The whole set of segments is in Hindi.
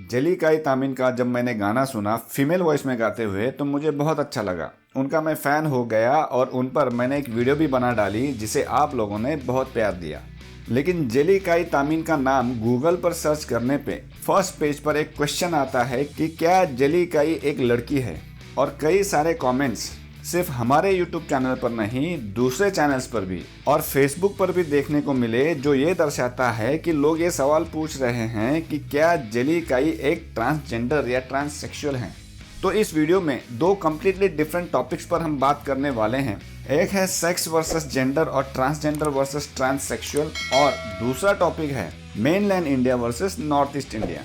जेलिकाई तामिन का जब मैंने गाना सुना फीमेल वॉइस में गाते हुए तो मुझे बहुत अच्छा लगा। उनका मैं फ़ैन हो गया और उन पर मैंने एक वीडियो भी बना डाली जिसे आप लोगों ने बहुत प्यार दिया। लेकिन जेलिकाई तामिन का नाम गूगल पर सर्च करने पे फर्स्ट पेज पर एक क्वेश्चन आता है कि क्या जेलिकाई एक लड़की है, और कई सारे कमेंट्स सिर्फ हमारे YouTube चैनल पर नहीं दूसरे चैनल्स पर भी और Facebook पर भी देखने को मिले, जो ये दर्शाता है कि लोग ये सवाल पूछ रहे हैं कि क्या जेलिकाई एक ट्रांसजेंडर या ट्रांससेक्सुअल हैं। तो इस वीडियो में दो कम्प्लीटली डिफरेंट टॉपिक्स पर हम बात करने वाले हैं। एक है सेक्स वर्सेस जेंडर और ट्रांसजेंडर वर्सेस ट्रांससेक्सुअल, और दूसरा टॉपिक है mainland India versus north east India.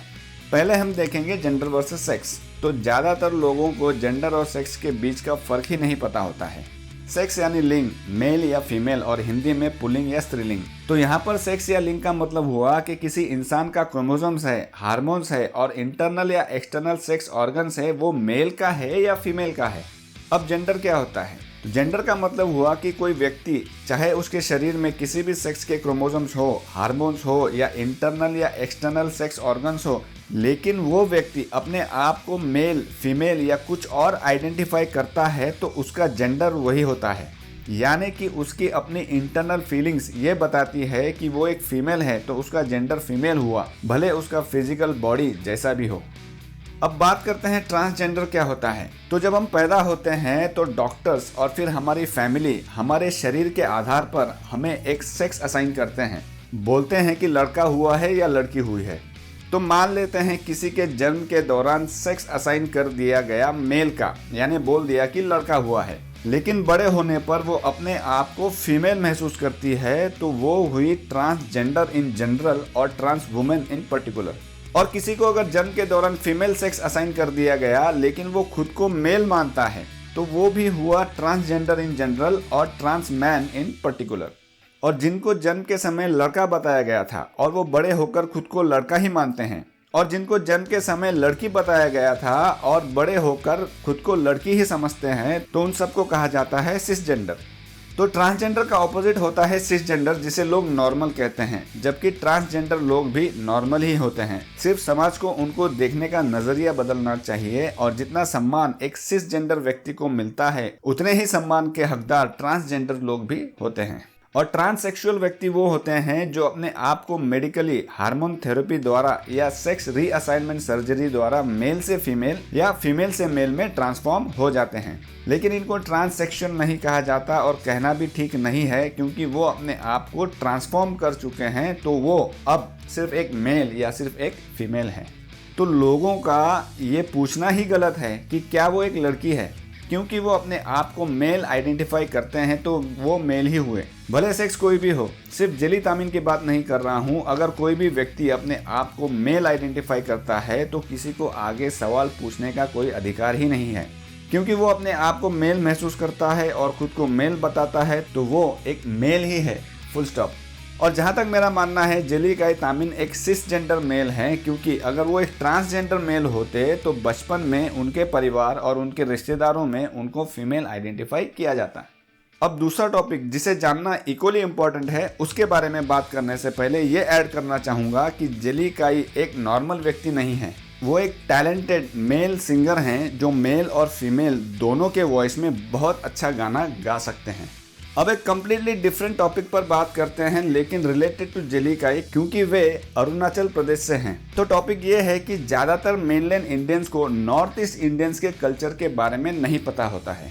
पहले हम देखेंगे जेंडर वर्सेस सेक्स। तो ज़्यादातर लोगों को जेंडर और सेक्स के बीच का फ़र्क ही नहीं पता होता है। सेक्स यानी लिंग, मेल या फीमेल, और हिंदी में पुल्लिंग या स्त्रीलिंग। तो यहाँ पर सेक्स या लिंग का मतलब हुआ कि किसी इंसान का क्रोमोसोम्स है, हार्मोन्स है और इंटरनल या एक्सटर्नल सेक्स ऑर्गन्स है, वो मेल का है या फीमेल का है। अब जेंडर क्या होता है? जेंडर का मतलब हुआ कि कोई व्यक्ति, चाहे उसके शरीर में किसी भी सेक्स के क्रोमोसोम्स हो, हार्मोन्स हो या इंटरनल या एक्सटर्नल सेक्स ऑर्गन्स हो, लेकिन वो व्यक्ति अपने आप को मेल, फीमेल या कुछ और आइडेंटिफाई करता है तो उसका जेंडर वही होता है। यानी कि उसकी अपनी इंटरनल फीलिंग्स ये बताती है कि वो एक फीमेल है तो उसका जेंडर फीमेल हुआ, भले उसका फिजिकल बॉडी जैसा भी हो। अब बात करते हैं ट्रांसजेंडर क्या होता है। तो जब हम पैदा होते हैं तो डॉक्टर्स और फिर हमारी फैमिली हमारे शरीर के आधार पर हमें एक सेक्स असाइन करते हैं। बोलते हैं कि लड़का हुआ है या लड़की हुई है। तो मान लेते हैं किसी के जन्म के दौरान सेक्स असाइन कर दिया गया मेल का, यानी बोल दिया कि लड़का हुआ है, लेकिन बड़े होने पर वो अपने आप को फीमेल महसूस करती है तो वो हुई ट्रांसजेंडर इन जनरल और ट्रांस वुमेन इन पर्टिकुलर। और किसी को अगर जन्म के दौरान फीमेल सेक्स असाइन कर दिया गया लेकिन वो खुद को मेल मानता है तो वो भी हुआ ट्रांसजेंडर इन जनरल और ट्रांस मैन इन पर्टिकुलर। और जिनको जन्म के समय लड़का बताया गया था और वो बड़े होकर खुद को लड़का ही मानते हैं, और जिनको जन्म के समय लड़की बताया गया था और बड़े होकर खुद को लड़की ही समझते हैं, तो उन सबको कहा जाता है सिसजेंडर। तो ट्रांसजेंडर का ऑपोजिट होता है सिसजेंडर, जिसे लोग नॉर्मल कहते हैं, जबकि ट्रांसजेंडर लोग भी नॉर्मल ही होते हैं। सिर्फ समाज को उनको देखने का नजरिया बदलना चाहिए, और जितना सम्मान एक सिसजेंडर व्यक्ति को मिलता है उतने ही सम्मान के हकदार ट्रांसजेंडर लोग भी होते हैं। और ट्रांससेक्सुअल व्यक्ति वो होते हैं जो अपने आप को मेडिकली, हार्मोन थेरेपी द्वारा या सेक्स रीअसाइनमेंट सर्जरी द्वारा मेल से फीमेल या फीमेल से मेल में ट्रांसफॉर्म हो जाते हैं। लेकिन इनको ट्रांससेक्सुअल नहीं कहा जाता, और कहना भी ठीक नहीं है, क्योंकि वो अपने आप को ट्रांसफॉर्म कर चुके हैं तो वो अब सिर्फ एक मेल या सिर्फ एक फीमेल है। तो लोगों का ये पूछना ही गलत है कि क्या वो एक लड़की है, क्योंकि वो अपने आप को मेल आइडेंटिफाई करते हैं तो वो मेल ही हुए, भले सेक्स कोई भी हो। सिर्फ जेली तामिन की बात नहीं कर रहा हूँ। अगर कोई भी व्यक्ति अपने आप को मेल आइडेंटिफाई करता है तो किसी को आगे सवाल पूछने का कोई अधिकार ही नहीं है, क्योंकि वो अपने आप को मेल महसूस करता है और खुद को मेल बताता है तो वो एक मेल ही है, फुल स्टॉप। और जहाँ तक मेरा मानना है जेलिकाई तामिन एक सिसजेंडर मेल हैं, क्योंकि अगर वो एक ट्रांसजेंडर मेल होते तो बचपन में उनके परिवार और उनके रिश्तेदारों में उनको फीमेल आइडेंटिफाई किया जाता। अब दूसरा टॉपिक जिसे जानना इक्वली इम्पोर्टेंट है, उसके बारे में बात करने से पहले ये ऐड करना चाहूँगा कि जेलिकाई एक नॉर्मल व्यक्ति नहीं है। वो एक टैलेंटेड मेल सिंगर हैं जो मेल और फीमेल दोनों के वॉइस में बहुत अच्छा गाना गा सकते हैं। अब एक कम्प्लीटली डिफरेंट टॉपिक पर बात करते हैं, लेकिन रिलेटेड टू जेलिकाई, क्योंकि वे अरुणाचल प्रदेश से हैं। तो टॉपिक ये है कि ज़्यादातर मेनलैंड इंडियंस को नॉर्थ ईस्ट इंडियंस के कल्चर के बारे में नहीं पता होता है।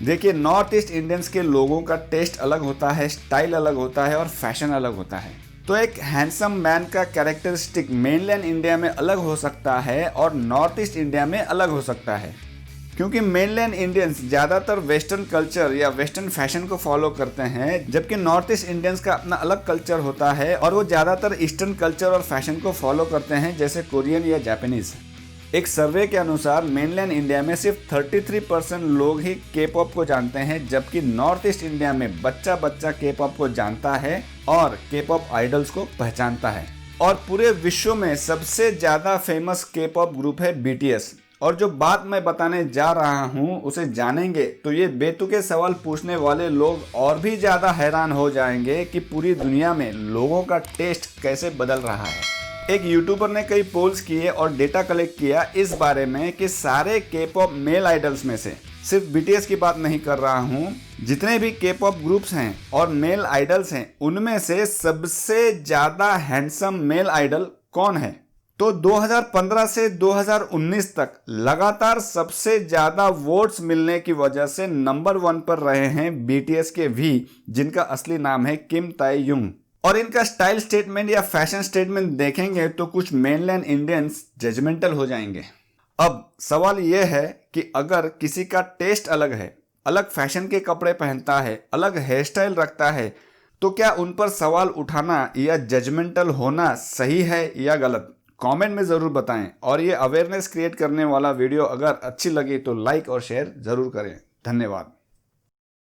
देखिए, नॉर्थ ईस्ट इंडियंस के लोगों का टेस्ट अलग होता है, स्टाइल अलग होता है और फैशन अलग होता है। तो एक हैंडसम मैन का कैरेक्टरिस्टिक मेनलैंड इंडिया में अलग हो सकता है और नॉर्थ ईस्ट इंडिया में अलग हो सकता है, क्योंकि मेनलैंड इंडियंस ज़्यादातर वेस्टर्न कल्चर या वेस्टर्न फैशन को फॉलो करते हैं, जबकि नॉर्थ ईस्ट इंडियंस का अपना अलग कल्चर होता है और वो ज़्यादातर ईस्टर्न कल्चर और फैशन को फॉलो करते हैं, जैसे कोरियन या जापानीज। एक सर्वे के अनुसार मेनलैंड इंडिया में सिर्फ 33% लोग ही के पॉप को जानते हैं, जबकि नॉर्थ ईस्ट इंडिया में बच्चा बच्चा के पॉप को जानता है और के पॉप आइडल्स को पहचानता है। और पूरे विश्व में सबसे ज़्यादा फेमस के पॉप ग्रुप है BTS। और जो बात मैं बताने जा रहा हूँ उसे जानेंगे तो ये बेतुके सवाल पूछने वाले लोग और भी ज़्यादा हैरान हो जाएंगे कि पूरी दुनिया में लोगों का टेस्ट कैसे बदल रहा है। एक यूट्यूबर ने कई पोल्स किए और डेटा कलेक्ट किया इस बारे में कि सारे के पॉप मेल आइडल्स में से, सिर्फ बीटीएस की बात नहीं कर रहा हूँ, जितने भी के पॉप ग्रुप्स हैं और मेल आइडल्स हैं उनमें से सबसे ज्यादा हैंडसम मेल आइडल कौन है। तो 2015 से 2019 तक लगातार सबसे ज्यादा वोट्स मिलने की वजह से नंबर 1 पर रहे हैं बीटीएस के वी, जिनका असली नाम है किम ताएयुंग। और इनका स्टाइल स्टेटमेंट या फैशन स्टेटमेंट देखेंगे तो कुछ मेनलैंड इंडियंस जजमेंटल हो जाएंगे। अब सवाल यह है कि अगर किसी का टेस्ट अलग है, अलग फैशन के कपड़े पहनता है, अलग हेयर स्टाइल रखता है, तो क्या उन पर सवाल उठाना या जजमेंटल होना सही है या गलत? कमेंट में ज़रूर बताएं। और ये अवेयरनेस क्रिएट करने वाला वीडियो अगर अच्छी लगी तो लाइक और शेयर ज़रूर करें। धन्यवाद।